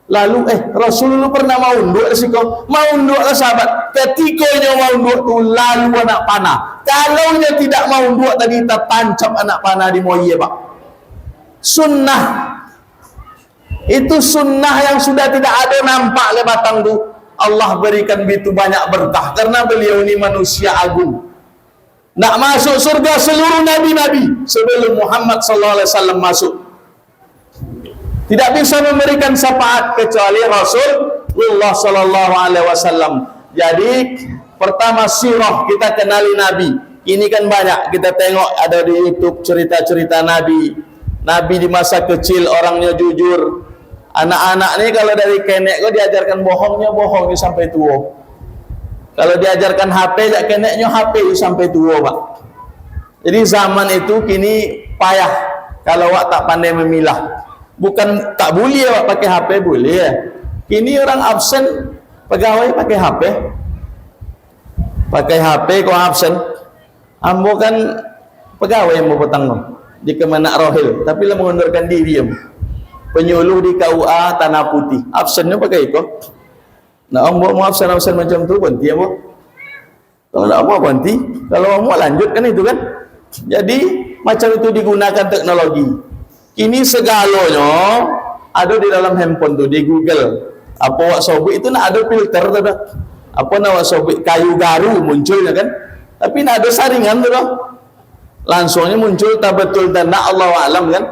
Lalu Rasul lu pernah mau unduk di situ. Mau unduk lah sahabat. Ketikanya mau unduk tu lalu anak panah. Kalau dia tidak mau unduk tadi kita tancap anak panah di moye Pak. Sunnah. Itu sunnah yang sudah tidak ada nampak le batang tu. Allah berikan begitu banyak berkah karena beliau ini manusia agung. Nak masuk surga seluruh nabi-nabi sebelum Muhammad sallallahu alaihi wasallam masuk. Tidak bisa memberikan syafaat kecuali Rasulullah sallallahu alaihi wasallam. Jadi pertama sirah, kita kenali nabi. Ini kan banyak kita tengok ada di YouTube cerita-cerita nabi. Nabi di masa kecil orangnya jujur. Anak-anak ini kalau dari kenek kau diajarkan bohongnya sampai tua. Kalau diajarkan HP jak keneknya HP sampai tua Pak. Jadi zaman itu kini payah kalau awak tak pandai memilah. Bukan tak boleh awak pakai HP, boleh ya. Kini orang absen pegawai pakai HP. Pakai HP kau absen. Ambo kan pegawai yang mau bertanggung di Kemenak Rohil, tapi lah mengundurkan diri ya. Penyuluh di KUA Tanah Putih, absennya pakai itu. Nah, mau absen macam tu berhenti ya, kalau tak mau berhenti, kalau mau lanjut kan itu kan. Jadi macam itu digunakan teknologi. Ini segalanya ada di dalam handphone tu, di Google. Apa wak sobik itu nak ada filter tu dah. Apa nak wak sobik kayu garu munculnya kan. Tapi nak ada saringan tu dah. Langsungnya muncul tak betul dan nak Allah alam kan.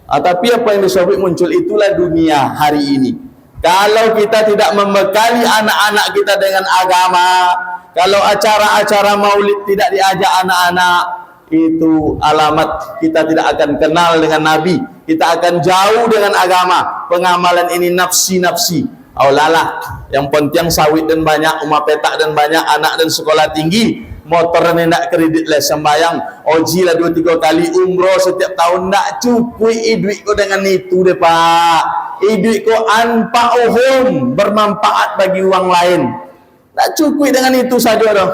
Tapi apa yang disobik muncul itulah dunia hari ini. Kalau kita tidak membekali anak-anak kita dengan agama, kalau acara-acara maulid tidak diajak anak-anak, itu alamat kita tidak akan kenal dengan Nabi. Kita akan jauh dengan agama. Pengamalan ini nafsi-nafsi. Aulalah, yang penting sawit dan banyak, rumah petak dan banyak, anak dan sekolah tinggi, motor ni nak kredit lah sembayang, oji lah 2-3 kali, umroh setiap tahun, nak cukup duit ko dengan itu deh Pak. Duit ko anfa'uhum, bermanfaat bagi orang lain. Tak cukup dengan itu saja dah.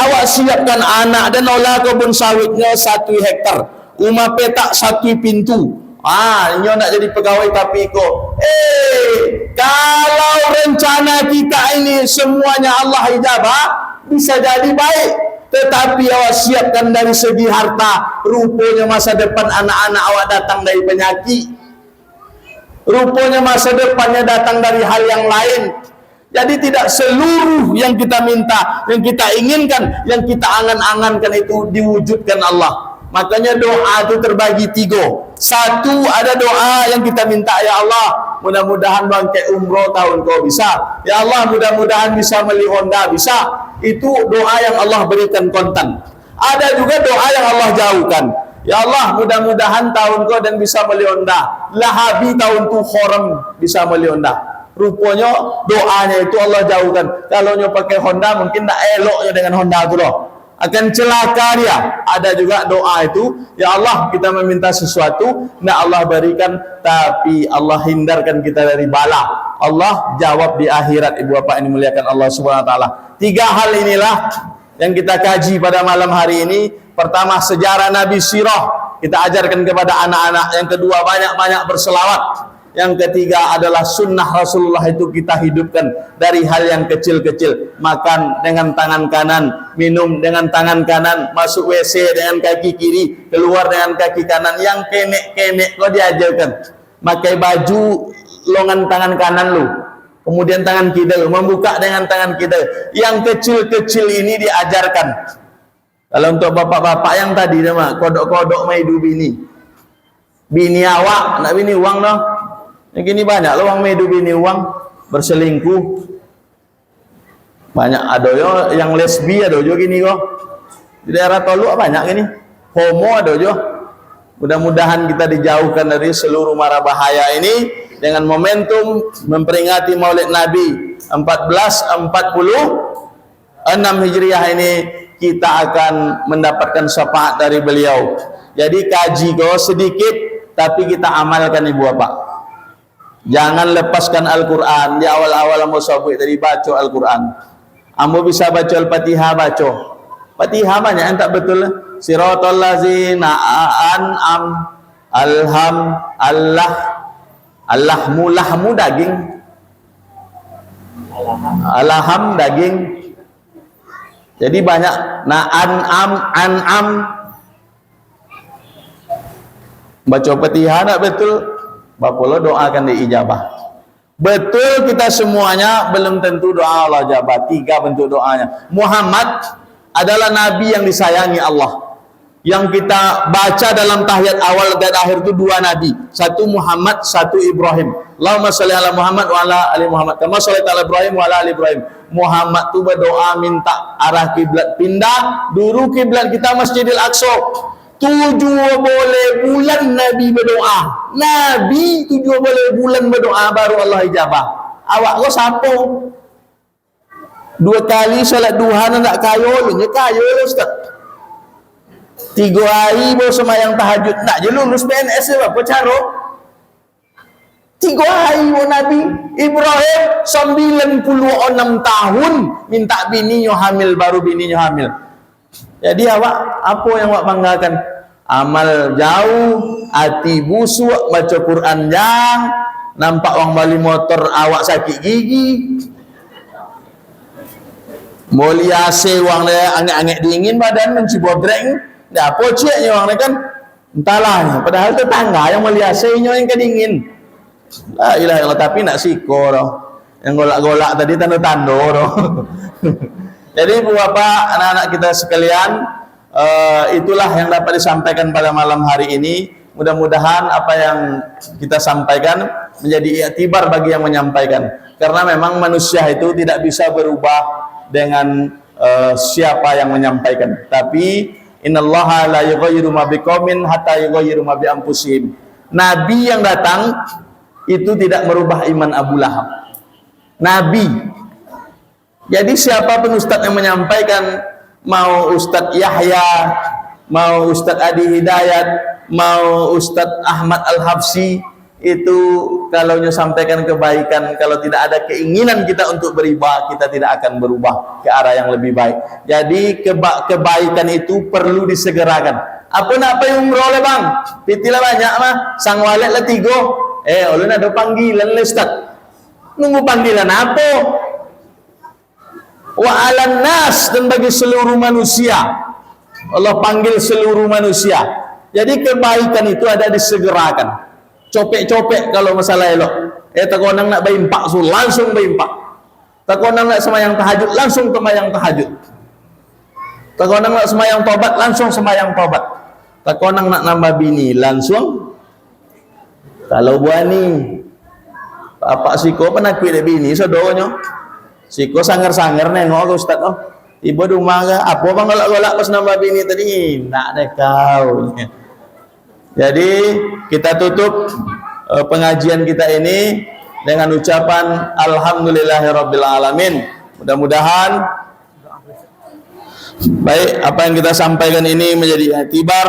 Awak siapkan anak dan olah kebun sawitnya 1 hektar, rumah petak 1 pintu. Nyo nak jadi pegawai tapi kok kalau rencana kita ini semuanya Allah ijabah, bisa jadi baik. Tetapi awak siapkan dari segi harta, rupanya masa depan anak-anak awak datang dari penyakit, rupanya masa depannya datang dari hal yang lain. Jadi tidak seluruh yang kita minta, yang kita inginkan, yang kita angan-angankan itu diwujudkan Allah. Makanya doa itu terbagi 3. Satu, ada doa yang kita minta, ya Allah, mudah-mudahan bangkai umroh tahun kau bisa. Ya Allah, mudah-mudahan bisa beli Honda, bisa. Itu doa yang Allah berikan kontan. Ada juga doa yang Allah jauhkan. Ya Allah, mudah-mudahan tahun kau dan bisa beli Honda. Lahabi tahun tu khoram bisa beli Honda. Rupanya doanya itu Allah jauhkan. Kalau nyo pakai Honda mungkin tak eloknya dengan Honda tu loh. Akan celaka dia. Ada juga doa itu, ya Allah, kita meminta sesuatu, nak Allah berikan, tapi Allah hindarkan kita dari bala. Allah jawab di akhirat. Ibu bapak ini muliakan Allah Subhanahu wa taala. 3 hal inilah yang kita kaji pada malam hari ini. Pertama, sejarah Nabi Sirah, kita ajarkan kepada anak-anak. Yang kedua, banyak-banyak berselawat. Yang ketiga adalah sunnah Rasulullah itu kita hidupkan dari hal yang kecil-kecil. Makan dengan tangan kanan, minum dengan tangan kanan, masuk WC dengan kaki kiri, keluar dengan kaki kanan. Yang kenek-kenek kau diajarkan. Pakai baju longan tangan kanan lu, kemudian tangan kidal, membuka dengan tangan kidal. Yang kecil-kecil ini diajarkan. Kalau untuk bapak-bapak yang tadi nama kodok-kodok maidu bini awak, nak bini uang noh. Yang gini banyak loh, uang medu bini uang berselingkuh. Banyak ada yo yang lesbi, ada jo gini kok. Di daerah Tolu banyak gini. Homo ada jo. Mudah-mudahan kita dijauhkan dari seluruh mara bahaya ini dengan momentum memperingati Maulid Nabi 1446 Hijriah ini, kita akan mendapatkan syafaat dari beliau. Jadi kaji kok sedikit tapi kita amalkan ibu bapak. Jangan lepaskan Al-Quran. Di awal-awal ambo sabuk tadi baca Al-Quran. Ambo bisa baca Al-Fatihah, baca. Fatihah banyak yang tak betul. Siratal ladzina an'am alham Allah lahmu daging. Alham daging. Jadi banyak an'am. Baca Fatihah tak betul. Bapak doakan diijabah. Betul, kita semuanya belum tentu doa Allah jabah. 3 bentuk doanya. Muhammad adalah nabi yang disayangi Allah. Yang kita baca dalam tahiyat awal dan akhir itu 2 nabi. Satu Muhammad, satu Ibrahim. Allahumma sholli ala Muhammad wa ala ali Muhammad. Kama sholli ala Ibrahim wa ala ali Ibrahim. Muhammad tu berdoa minta arah kiblat pindah. Dulu kiblat kita Masjidil Aqsa. 7 boleh bulan Nabi berdoa. Nabi 7 boleh bulan berdoa baru Allah ijabah. Awak kau siapa? 2 kali salat duha nak kayo, lu kayo Ustaz. 3 hari baru semayang tahajud. Nak je lulus PNS apa cara? 3 hari baru Nabi. Ibrahim 96 tahun minta bininya hamil, baru bininya hamil. Jadi awak apa yang awak banggakan? Amal jauh, hati busuk, baca Quran jang, nampak orang balik motor awak sakit gigi. Mulia se wang dia angek-angek dingin badan mencibodreng. Dah apa ciaknya wang dia kan? Entahlah, padahal tetangga yang mulia se-nya yang kedingin. La ilaha illallah, tapi nak siko doh. Yang golak-golak tadi tanda-tanda doh. Jadi Bapak, anak-anak kita sekalian, itulah yang dapat disampaikan pada malam hari ini. Mudah-mudahan apa yang kita sampaikan menjadi iktibar bagi yang menyampaikan. Karena memang manusia itu tidak bisa berubah dengan siapa yang menyampaikan. Tapi innallaha la yughayyiru ma biqaumin hatta yughayyiru ma bi anfusihim. Nabi yang datang itu tidak merubah iman Abu Lahab. Nabi. Jadi siapapun ustadz yang menyampaikan, mau Ustadz Yahya, mau Ustadz Adi Hidayat, mau Ustadz Ahmad Al-Habsyi, itu kalau sampaikan kebaikan, kalau tidak ada keinginan kita untuk berubah, kita tidak akan berubah ke arah yang lebih baik. Jadi kebaikan itu perlu disegerakan. Apa yang umroh le bang? Pitilah banyak mah, sang walet lah 3. Ulun ada panggilan le Ustaz. Nunggu panggilan apa? Wa 'alan nas, dan bagi seluruh manusia. Allah panggil seluruh manusia. Jadi kebaikan itu ada disegerakan. Copek-copek kalau masalah elok. Takonang nak berimpak, langsung berimpak. Takonang nak semayang tahajud, langsung semayang tahajud. Takonang nak semayang tobat, langsung semayang tobat. Takonang nak nambah bini, langsung Kalau buani bapak siko penakwi de bini sodonyo. Siko sangar-sangar nengok ke ustaz oh. Ibu rumah ke apa bang golak-golak pas nama bini tadi? Nak deh kau. Jadi kita tutup pengajian kita ini dengan ucapan alhamdulillahirabbil alamin. Mudah-mudahan baik apa yang kita sampaikan ini menjadi iktibar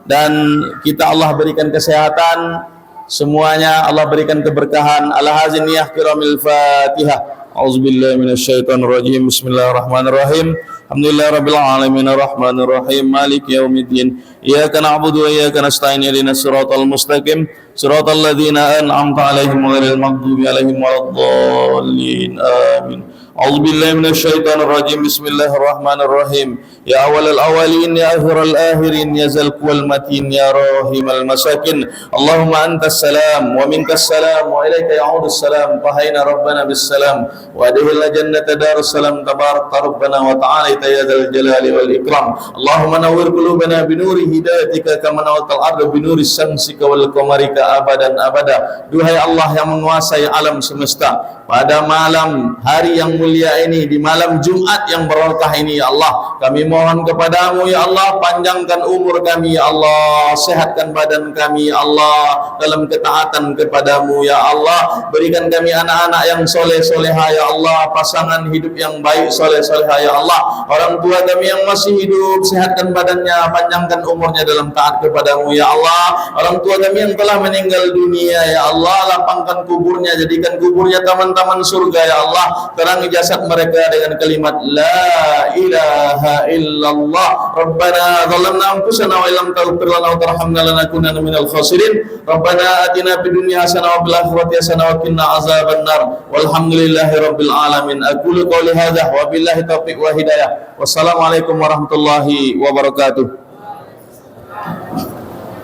dan kita Allah berikan kesehatan semuanya, Allah berikan keberkahan. Ala hazin niyah kiramil Fatihah. Auzubillahi minasyaitonirrajim. Bismillahirrahmanirrahim. Alhamdulillahirabbil alamin arrahmanir rahim maliki yaumiddin. Iyyaka na'budu wa iyyaka nasta'in ihdinas siratal mustaqim siratal ladzina an'amta 'alaihim ghairil maghdubi 'alaihim waladdallin. Amin. A'udzubillahi minasyaitonirrajim. Bismillahirrahmanirrahim. Ya awalal awalin ya akhiral akhirin ya zal quwwal matin ya rahimal masakin. Allahumma antas salam wa minkas salam wa ilaika ya'udus salam. Tahayna rabbana bis salam wa adkhilna jannata darus salam tabarakta rabbana wa ta'ala ya dzal jalali wal ikram. Allahumma nawwir qulubana bi nuri hidayatika kama nawwartal arda bi nuri syamsika wal qamarika abadan abada. Duhai Allah yang menguasai alam semesta, pada malam hari yang mulia ini, di malam Jumat yang berkah ini ya Allah, kami mohon kepadamu ya Allah, panjangkan umur kami ya Allah, sehatkan badan kami ya Allah, dalam ketaatan kepadamu ya Allah, berikan kami anak-anak yang soleh-soleha ya Allah, pasangan hidup yang baik soleh-soleha ya Allah, orang tua kami yang masih hidup, sehatkan badannya, panjangkan umurnya dalam taat kepadamu ya Allah, orang tua kami yang telah meninggal dunia ya Allah, lapangkan kuburnya, jadikan kuburnya taman-taman surga ya Allah, terangi jasad mereka dengan kalimat la ilaha illallah. Rabbana zalamna anfusana wa illam taghfir lana wa tarhamna lanakunanna minal khasirin. Rabbana atina fid dunya hasanah wa fil akhirati hasanah wa qina azabannar. Walhamdulillahi rabbil alamin. Aqulu qouli hadza wa billahi taufiq wa hidayah. Wassalamualaikum warahmatullahi wabarakatuh.